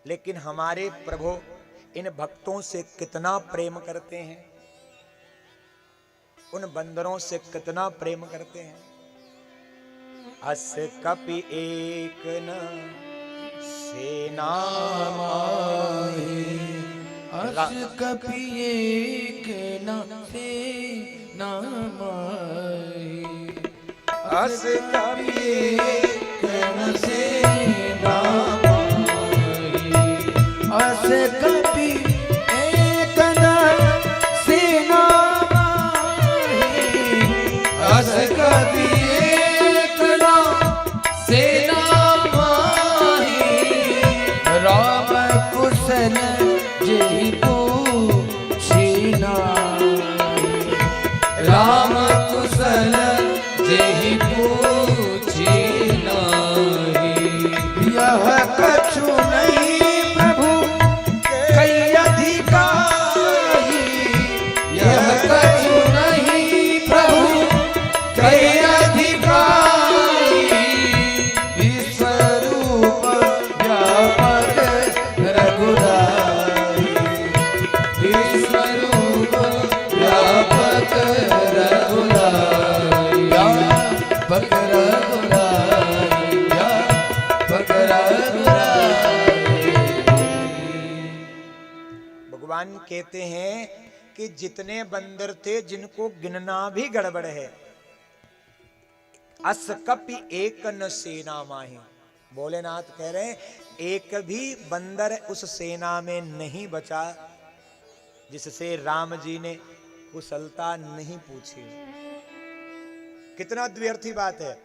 लेकिन हमारे प्रभु इन भक्तों से कितना प्रेम करते हैं, उन बंदरों से कितना प्रेम करते हैं। अस कपि एक न सेना माही, अस कपि एक न सेना माही, अस कपि एक न सेना माही, अस कपि एक न सेना माही, अस कपि एक न सेना माही, राम कुशल जेहि पूछी नाहि, राम कुशल जेहि पूछी नाहि, यह कछु नहीं प्रभु कई अधिकारी, यह कछु नहीं प्रभु कई अधिकारी, विश्वरूप व्यापक रघुराई, विश्वरूप व्यापक रघुराई, व्यापक रघुराई, व्यापक रघुराई। भगवान कहते हैं कि जितने बंदर थे जिनको गिनना भी गड़बड़ है, अस कपि एक न सेना माही। भोलेनाथ कह रहे हैं एक भी बंदर उस सेना में नहीं बचा जिससे राम जी ने कुशलता नहीं पूछी। कितना द्व्यर्थी बात है।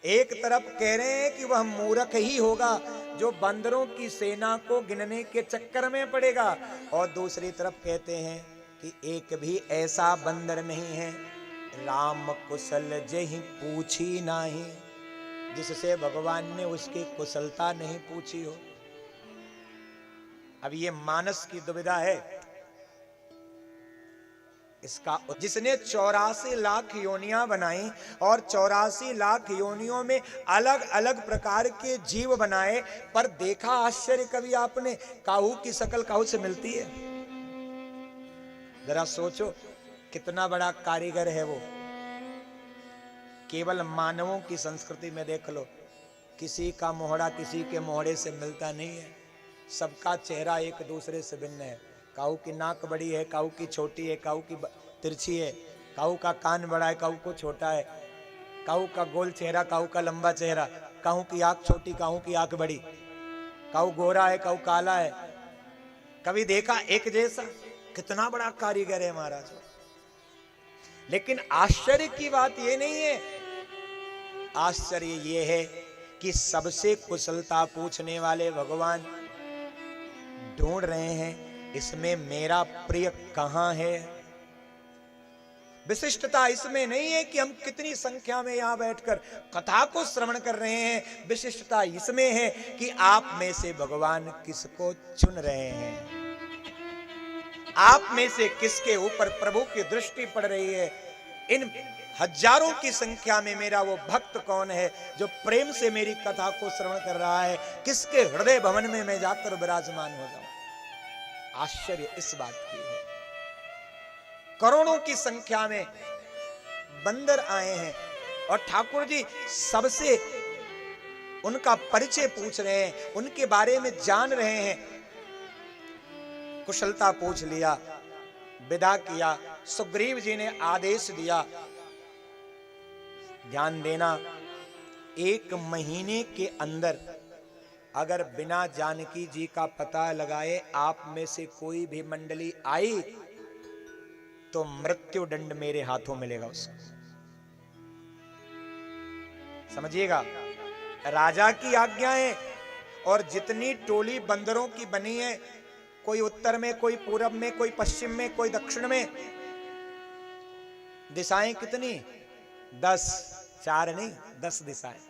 एक तरफ कह रहे हैं कि वह मूर्ख ही होगा जो बंदरों की सेना को गिनने के चक्कर में पड़ेगा, और दूसरी तरफ कहते हैं कि एक भी ऐसा बंदर नहीं है राम कुशल जेहि पूछी नाही, जिससे भगवान ने उसकी कुशलता नहीं पूछी हो। अब ये मानस की दुविधा है इसका। जिसने 84 लाख योनियां बनाई और 84 लाख योनियों में अलग अलग प्रकार के जीव बनाए, पर देखा आश्चर्य कभी आपने काहू की शकल काहू से मिलती है? जरा सोचो कितना बड़ा कारीगर है वो। केवल मानवों की संस्कृति में देख लो, किसी का मोहड़ा किसी के मोहड़े से मिलता नहीं है, सबका चेहरा एक दूसरे से भिन्न है। काऊ की नाक बड़ी है, काऊ की छोटी है, काऊ की तिरछी है, काऊ का कान बड़ा है, काऊ को छोटा है, काऊ का गोल चेहरा, काऊ का लंबा चेहरा, काऊ की आंख छोटी, काऊ की आंख बड़ी, काऊ गोरा है, काऊ काला है। कभी देखा एक जैसा? कितना बड़ा कारीगर है महाराज। लेकिन आश्चर्य की बात यह नहीं है, आश्चर्य यह है कि सबसे कुशलता पूछने वाले भगवान ढूंढ रहे हैं इसमें मेरा प्रिय कहां है। विशिष्टता इसमें नहीं है कि हम कितनी संख्या में यहां बैठकर कथा को श्रवण कर रहे हैं, विशिष्टता इसमें है कि आप में से भगवान किसको चुन रहे हैं, आप में से किसके ऊपर प्रभु की दृष्टि पड़ रही है। इन हजारों की संख्या में मेरा वो भक्त कौन है जो प्रेम से मेरी कथा को श्रवण कर रहा है, किसके हृदय भवन में मैं जाकर विराजमान हो जाऊं। आश्चर्य इस बात की है। करोड़ों की संख्या में बंदर आए हैं और ठाकुर जी सबसे उनका परिचय पूछ रहे हैं, उनके बारे में जान रहे हैं। कुशलता पूछ लिया, विदा किया, सुग्रीव जी ने आदेश दिया, ध्यान देना 1 महीने के अंदर अगर बिना जानकी जी का पता लगाए आप में से कोई भी मंडली आई तो मृत्यु दंड मेरे हाथों मिलेगा उसको। समझिएगा, राजा की आज्ञा है और जितनी टोली बंदरों की बनी है, कोई उत्तर में, कोई पूरब में, कोई पश्चिम में, कोई दक्षिण में, दिशाएं कितनी? 10, 4 नहीं 10 दिशाएं।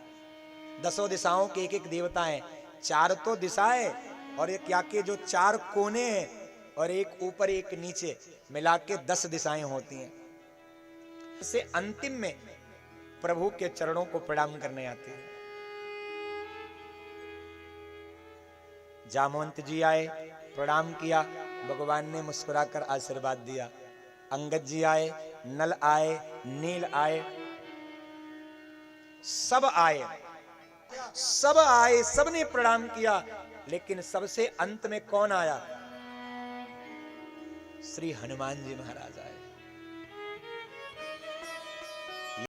10 दिशाओं के एक देवता है। 4 तो दिशाएं और एक के जो 4 कोने हैं और एक ऊपर एक नीचे मिला के 10 दिशाएं होती हैं। इससे अंतिम में प्रभु के चरणों को प्रणाम करने आते हैं। जामवंत जी आए, प्रणाम किया, भगवान ने मुस्कुराकर आशीर्वाद दिया। अंगद जी आए, नल आए, नील आए, सब आए, सब आए, सबने प्रणाम किया, लेकिन सबसे अंत में कौन आया? श्री हनुमान जी महाराज आए।